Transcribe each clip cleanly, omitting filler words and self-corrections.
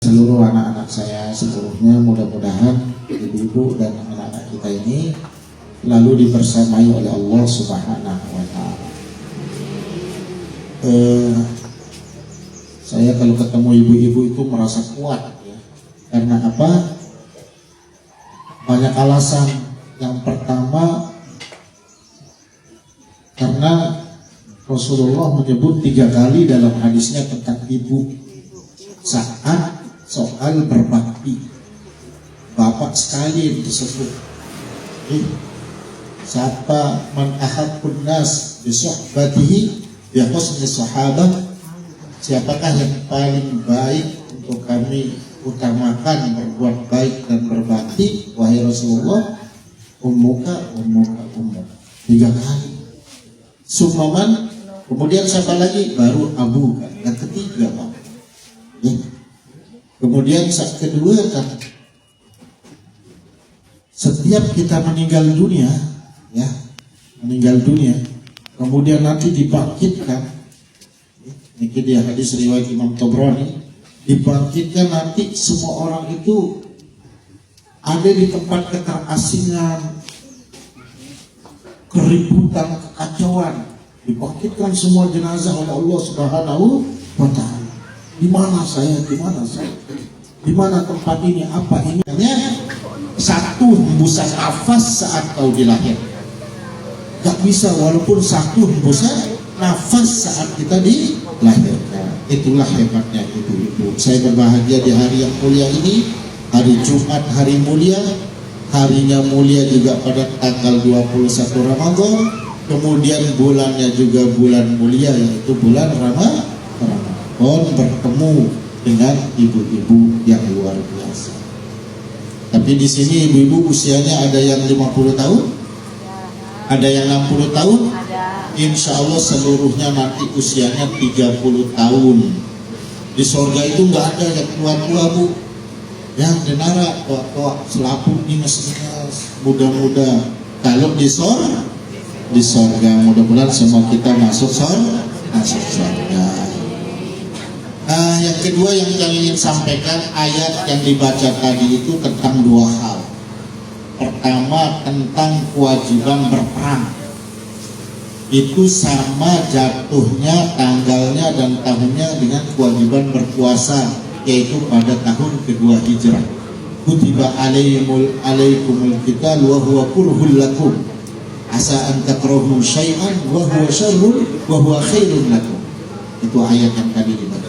seluruh anak-anak saya seluruhnya, mudah-mudahan ibu-ibu dan anak-anak kita ini lalu dibersamai oleh Allah Subhanahu wa Ta'ala. Saya kalau ketemu ibu-ibu itu merasa kuat ya. Karena apa? Banyak alasan. Yang pertama, karena Rasulullah menyebut 3 kali dalam hadisnya tentang ibu saat soal berbakti. Bapak sekali disebut. Siapa man ahabbun nas bi suhbatihi bi husni sahabah, siapakah yang paling baik untuk kami utamakan berbuat baik dan berbakti, wahai Rasulullah? Ummuka 3 kali. Sumaman, kemudian siapa lagi? Baru Abu kan, yang ketiga Pak ya. Kemudian saat kedua kan, setiap kita meninggal dunia ya, meninggal dunia kemudian nanti dibangkitkan, ini dia hadis riwayat Imam Tabrani, dibangkitkan nanti semua orang itu ada di tempat keterasingan, keributan, kekacauan, dibangkitkan semua jenazah oleh Allah Subhanahu wa Ta'ala. Di mana saya? Di mana saya? Di mana tempat ini? Apa ini? Hanya satu hembusan nafas saat kau dilahirkan. Gak bisa walaupun satu hembusan nafas saat kita dilahirkan. Itulah hebatnya ibu-ibu. Saya berbahagia di hari yang mulia ini, hari Jumat, hari mulia. Harinya mulia juga pada tanggal 21 Ramadan. Kemudian bulannya juga bulan mulia, yaitu bulan Ramadan. Bertemu dengan ibu-ibu yang luar biasa. Tapi di sini ibu-ibu usianya ada yang 50 tahun, ada yang 60 tahun. Insya Allah seluruhnya nanti usianya 30 tahun. Di sorga itu nggak ada yang tua-tua Bu, yang denara tua-tua selaput di mesinnya muda-muda. Kalau di sorga mudah-mudahan semua kita masuk sorga. Yang kedua yang saya ingin sampaikan, ayat yang dibaca tadi itu tentang 2 hal. Pertama tentang kewajiban berperang. Itu sama jatuhnya tanggalnya dan tahunnya dengan kewajiban berpuasa, yaitu pada tahun kedua hijrah. Kutiba alaikumul qital wa huwa kurhul lakum asa an takrahu syai'an wa huwa syarrun wa huwa khairun lakum. Itu ayat yang tadi dibaca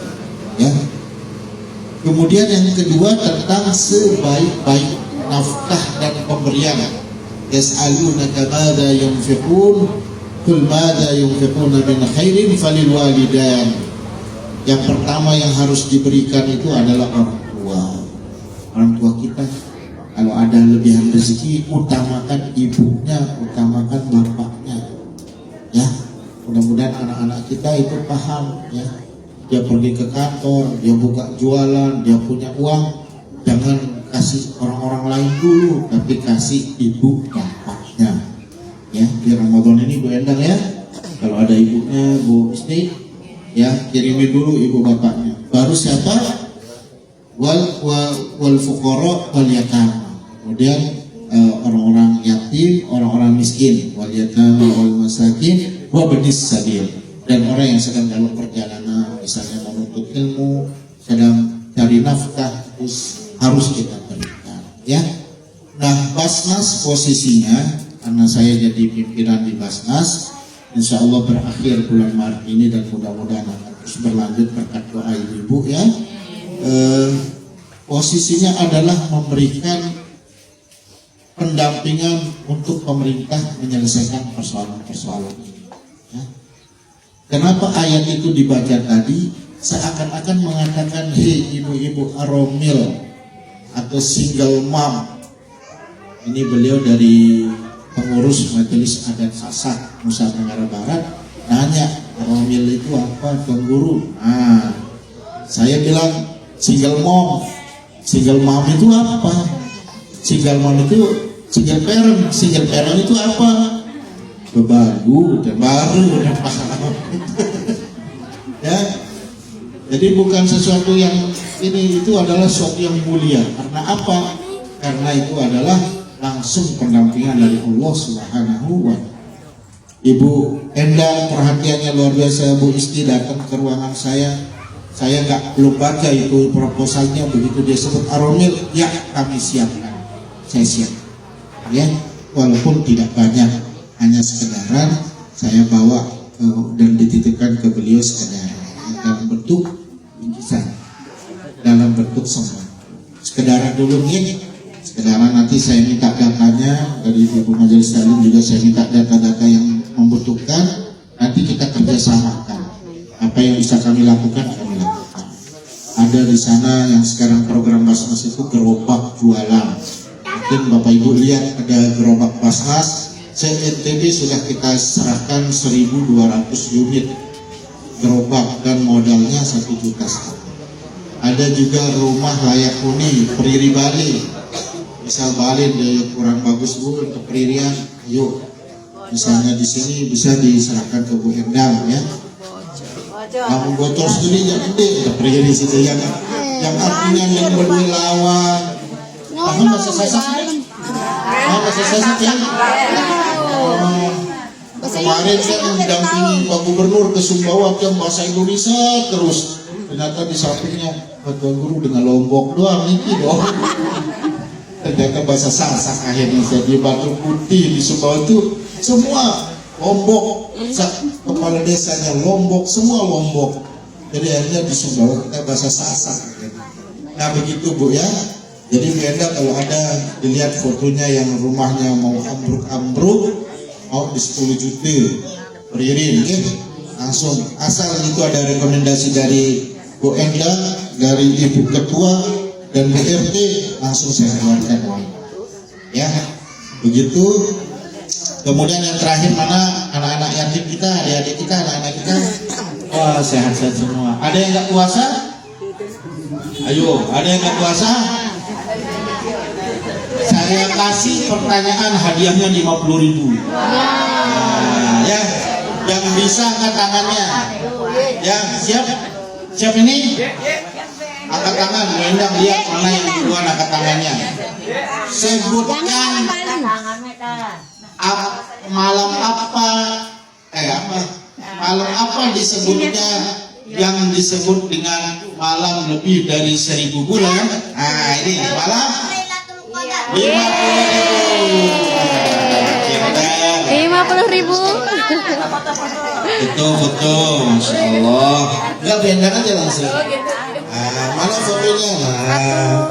ya. Kemudian yang kedua tentang sebaik-baik nafkah dan pemberian. Yas'alunaka madza yunfiqun qul madza yunfiquna min khairin falil walidain. Yang pertama yang harus diberikan itu adalah orang tua kita. Kalau ada lebihan rezeki, utamakan ibunya, utamakan bapaknya ya. Mudah-mudahan anak-anak kita itu paham ya. Dia pergi ke kantor, dia buka jualan, dia punya uang, jangan kasih orang-orang lain dulu, tapi kasih ibu bapaknya ya. Di Ramadan ini Bu Endang ya, kalau ada ibunya Bu istri ya, kirimi dulu ibu bapaknya, baru siapa? wal fuqara wal yatama, kemudian orang-orang yatim, orang-orang miskin, wal yatama wal masakin wa ibnis sabil, dan orang yang sedang dalam perjalanan, misalnya menuntut ilmu, sedang cari nafkah, harus kita berikan ya. Nah, Basnas posisinya, karena saya jadi pimpinan di Basnas, insya Allah berakhir bulan Maret ini dan mudah-mudahan akan terus berlanjut berkat doa ibu ya. Posisinya adalah memberikan pendampingan untuk pemerintah menyelesaikan persoalan-persoalan ini ya. Kenapa ayat itu dibaca tadi? Seakan-akan mengatakan, hei ibu-ibu aromil atau single mom. Ini beliau dari pengurus Majelis Adat Sasak Nusa Tenggara Barat nanya, aromil itu apa Tuan Guru? Nah, saya bilang single mom. Single mom itu apa? Single mom itu single parent. Single parent itu apa? Baru paham ya. Jadi bukan sesuatu yang ini itu adalah suatu yang mulia. Karena apa? Karena itu adalah langsung pendampingan dari Allah Subhanahu wa Ta'ala. Ibu Endang perhatiannya luar biasa. Bu Isti datang ke ruangan saya belum baca itu proposalnya, begitu dia sebut Aromil, ya kami siapkan, saya siap ya, walaupun tidak banyak, hanya sekedaran saya bawa dan dititipkan ke beliau sekedar dalam bentuk bingkisan, dalam bentuk sembako. Sekedaran dulu nih, sekedaran nanti saya minta datanya dari Ibu Majelis Taklim, juga saya minta data-data yang membutuhkan, nanti kita kerjasamakan apa yang bisa kami lakukan, kami lakukan. Ada di sana yang sekarang program Basnas itu gerobak jualan. Mungkin Bapak Ibu lihat ada gerobak Basnas. CNTB sudah kita serahkan 1.200 unit gerobak dan modalnya 1 juta. Ada juga rumah layak huni Periri Bali. Misal Bali dia kurang bagus Bu untuk peririan, yuk. Misalnya di sini bisa diserahkan ke Bu Endang ya. Yang botol sendiri yang gede, udah pergi di situ yang artinya yang berdua lawan. Tahu bahasa sasak kan? Bahasa sasak ya. Kemarin saya mendampingi Pak Gubernur ke Sumbawa yang bahasa Indonesia terus. Ternyata di sampingnya Pak Guru dengan Lombok doang niki dong. Ternyata bahasa sasak akhirnya saya di Batu Putih di Sumbawa itu semua Lombok, kepala desanya Lombok, semua Lombok. Jadi akhirnya di Sumbawa kita bahasa Sasak. Nah begitu Bu ya. Jadi Bu Endang kalau ada dilihat fotonya yang rumahnya mau ambruk, mau di 10 juta beririn, ya. Langsung asal itu ada rekomendasi dari Bu Endang, dari Ibu Ketua dan BRT, langsung saya keluarkan uang. Ya, begitu. Kemudian yang terakhir mana anak-anak yatim kita, adik-adik kita, anak-anak kita, wah sehat-sehat semua. Ada yang nggak puasa? Ayo, ada yang nggak puasa? Saya kasih pertanyaan, hadiahnya 50.000. Nah, ya, yang bisa angkat tangannya. Ya, siap? Siap ini? Angkat tangan, Endang lihat mana yang duluan angkat tangannya. Sebutkan malam apa malam apa disebutnya yang disebut dengan malam lebih dari 1.000 bulan. Nah ini malam 50.000. Betul, Masya Allah. Enggak bendang aja langsung. Mana fotonya?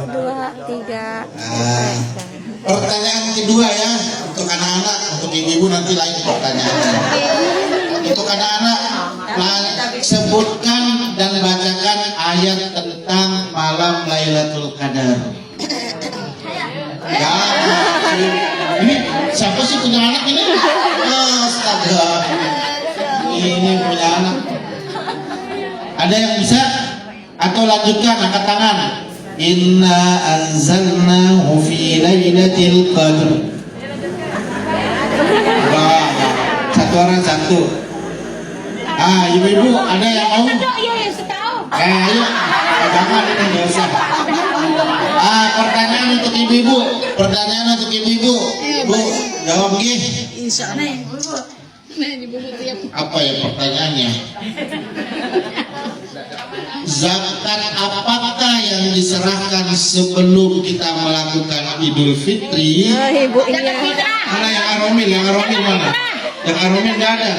1, 2, 3. Pertanyaan kedua ya, untuk anak-anak, untuk ibu-ibu nanti lain pertanyaannya. Untuk anak-anak, sebutkan dan bacakan ayat tentang malam Lailatul Qadar. Ya, ini siapa sih punya anak ini? Astaga, ini punya anak. Ada yang bisa? Atau lanjutkan, angkat tangan. Inna anzalnahu fi lailatul qadr. Wah, satu orang satu. Ibu-ibu ada yang mau? Ayo, jangan ini nggak usah. Pertanyaan untuk ibu-ibu. Pertanyaan untuk ibu-ibu. Bu, jawab gih. Apa ya pertanyaannya? Zakat apakah yang diserahkan sebelum kita melakukan Idul Fitri? Mana yang Aromil? Yang Aromil mana? Yang Aromil nggak ada.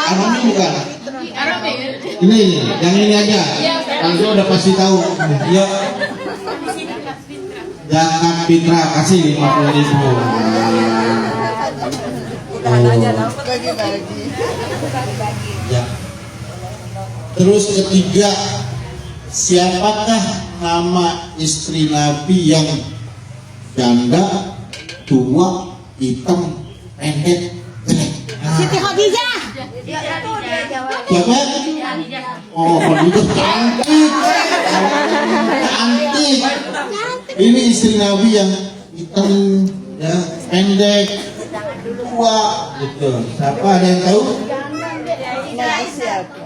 Aromil bukan? Ini, yang ini aja. Langsung udah pasti tahu. Ya. Zakat fitrah kasih 50.000. Ya. Terus ketiga, siapakah nama istri Nabi yang janda, tua, hitam, pendek, jelek? Siti Khadijah. Siapa? Oh, Khadijah cantik. Cantik. Ini istri Nabi yang hitam, ya, pendek, tua, gitu. Siapa, ada yang tahu?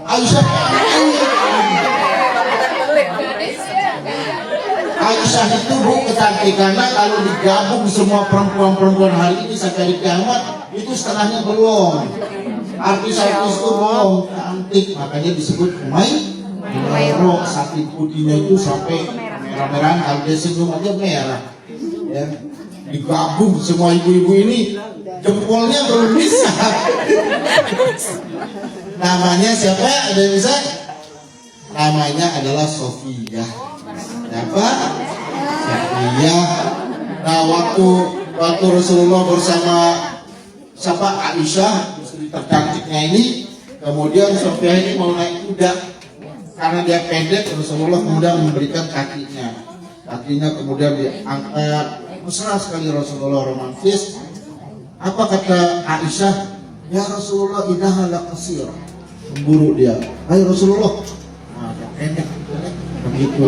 Aisyah. Aisyah itu bu kecantikannya kalau digabung semua perempuan-perempuan hari ini sampai di kiamat itu setengahnya belum. Artis-artis itu belum cantik, makanya disebut Humairah. Saking putihnya itu sampai merah-merahan, kalau dia senyum aja merah. Ya, digabung semua ibu-ibu ini jempolnya belum bisa. Namanya siapa? Ada yang bisa? Namanya adalah Sofia. Siapa? Sofia. Nah, waktu Rasulullah bersama siapa? Aisyah, istri tercantiknya ini, kemudian Sofia ini mau naik kuda karena dia pendek. Rasulullah kemudian memberikan kakinya kemudian diangkat. Mesra sekali Rasulullah, romantis. Apa kata Aisyah? Ya Rasulullah, innaha laqasir. Memburu dia. Hai Rasulullah. Nah, dia pendek begitu.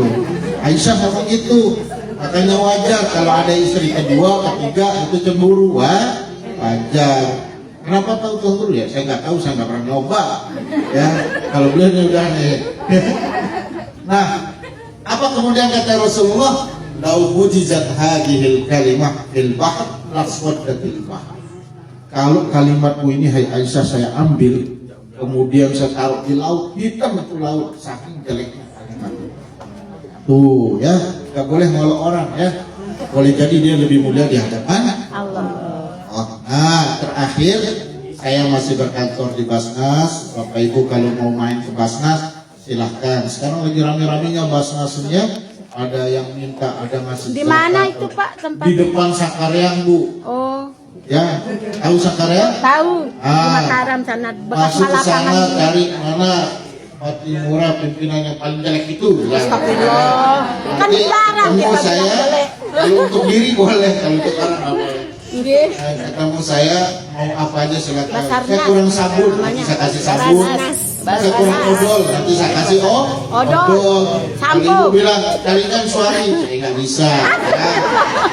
Aisyah ngomong gitu. Makanya wajar kalau ada istri kedua, ketiga itu cemburu. Wah, wajar. Kenapa tahu cemburu ya? Saya nggak tahu, saya nggak pernah nyoba. Ya, kalau beliau udah nih. Nah, apa kemudian kata Rasulullah? Lau mujizat hadhil kalimah fil bahr laswaddatil bahr. Kalau kalimatmu ini hai Aisyah saya ambil, kemudian saya taruh di laut, hitam itu laut, saking jeleknya kalimat. Tuh ya, nggak boleh ngolok orang ya. Boleh jadi dia lebih mulia di hadapan Allah. Oh, nah terakhir saya masih berkantor di Basnas. Bapak Ibu kalau mau main ke Basnas silahkan. Sekarang lagi rame-ramenya Basnasnya. Ada yang minta, ada ngasih. Di mana itu Pak tempat? Di depan Sakaryang Bu. Oh. Ya, tahu Sakaryang? Tahu. Di Mataram sana bekas masuk ke sana lapangan. dari mana Pati Murah pimpinan yang paling jelek itu. Ya. Astagfirullah. Kan dilarang ketemu kita saya. bilang boleh. Kalau untuk diri boleh, kalau untuk orang nggak boleh. Nggih. Ketemu saya mau apa aja silakan. Basarnas. Saya kurang sabun, nanti saya kasih sabun. Saya kurang odol, nanti saya kasih odol. Sampo. Kalau ibu bilang carikan suami, saya nggak bisa.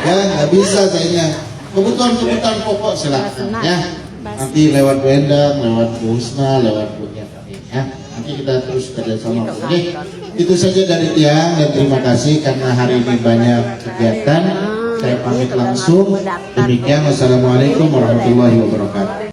Ya nggak bisa sayanya. Kebutuhan pokok silakan ya. Nanti lewat Bu Endang, lewat Bu Husna, lewat Bu Yatin ya. Nanti kita terus kerjasama. Oke, itu saja dari Tiang dan terima kasih karena hari ini banyak kegiatan. Saya pamit langsung. Demikian, wassalamualaikum warahmatullahi wabarakatuh.